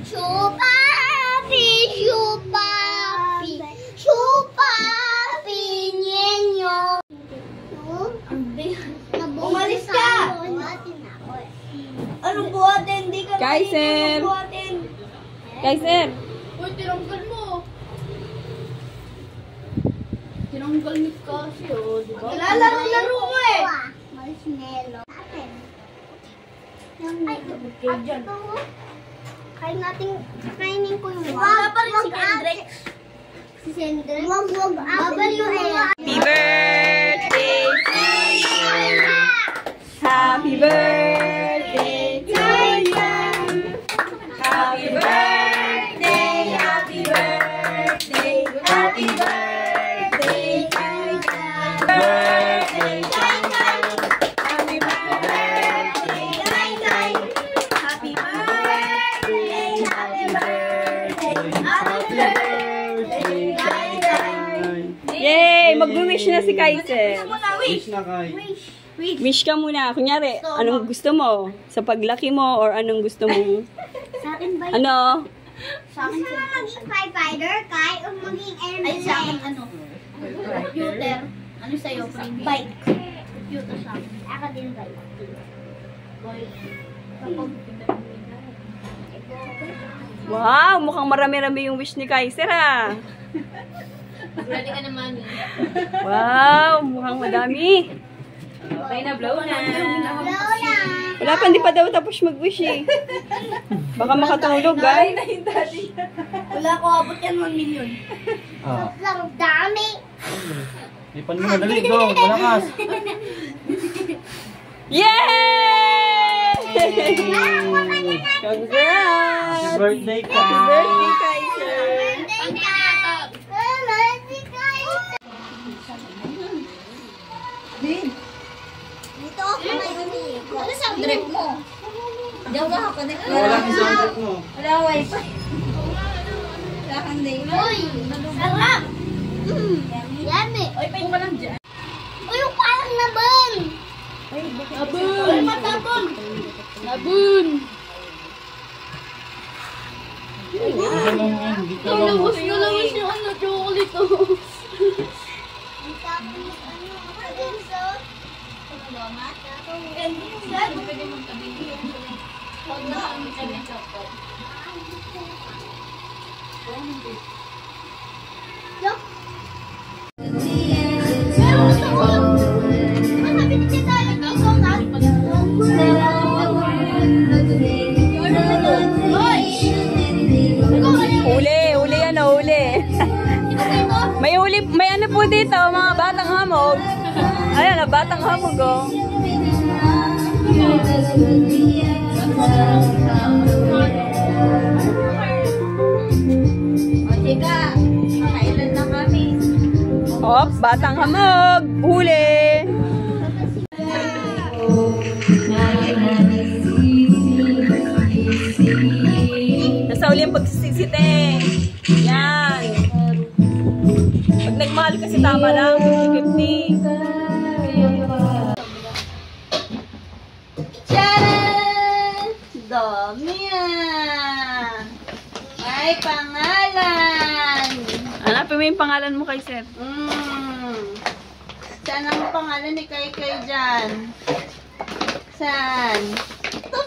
Chupapi, chupapi, chupapi, niño. Umalis ka! Ano buhatin? Hindi ka Kaiser! Kaiser! Uy, tinanggal mo. Tinanggal ni kasi, oh, di ba? Lalaro mo eh! Marshmallow. Ay, ito. Kainin ko yung wala pa rin si Kendrick. Si Kendrick? Wag, babaliw eh. Happy birthday to you! Happy birthday to you! Happy birthday, happy birthday, happy birthday to you! Birthday to you! Happy birthday, happy birthday, happy birthday! Yay! Mag-wish na si Kaiser. Wish na kay. Wish ka muna. Kunyari, anong gusto mo? Sa paglaki mo or anong gusto mo? Sa akin ba? Ano? Sa akin maging firefighter, kay o maging airman. Ay, sa akin ano? Computer. Ano sa'yo? Bike. Computer sa akin. Ako din bike. Wow! Mukhang marami-rami yung wish ni Kaiser, ah. Ready ka naman eh. Wow! Mukhang madami. Okay na, blow na. Lola! Wala pa, hindi pa daw tapos mag-wish, eh. Baka makatulog, guys. Wala ko abot yan 1 million. Ah. Lang dami. Ipan mo na, dali. Go, malakas. Yay! Congrats! Happy birthday ka. Happy birthday, Kaiser! Dito ako may Ano sa drip mo? Diyan ka ka na. Wala ang soundtrack mo. Wala wifi. Wala kang day. Uy! Sarap! Yummy! Oy, pwede ka lang dyan. Uy, yung parang naman! Labun! Oy, matabon! Labun! Hindi ka lang. Nalabas yung ano, chocolate oh. Ang tapos ano, so? Pwede mong tabi. Huwag na kami tabi chocolate. Yuck! Pero gusto ko! Masabi niya tayo dito na. Uli ano, uli. May uli, may ano po dito, mga batang hamog. Ayan, batang hamog, oh. Kailan na kami? Hop, batang hamog. Huli. Nasa uli ang pagsisisite. Yan. Pag nagmahal kasi tama lang, 50. Tcharan! Dami ah! May pangalan! Hanapin mo yung pangalan mo, Kaiser. Saan ang pangalan ni Kay dyan? Saan? Ito!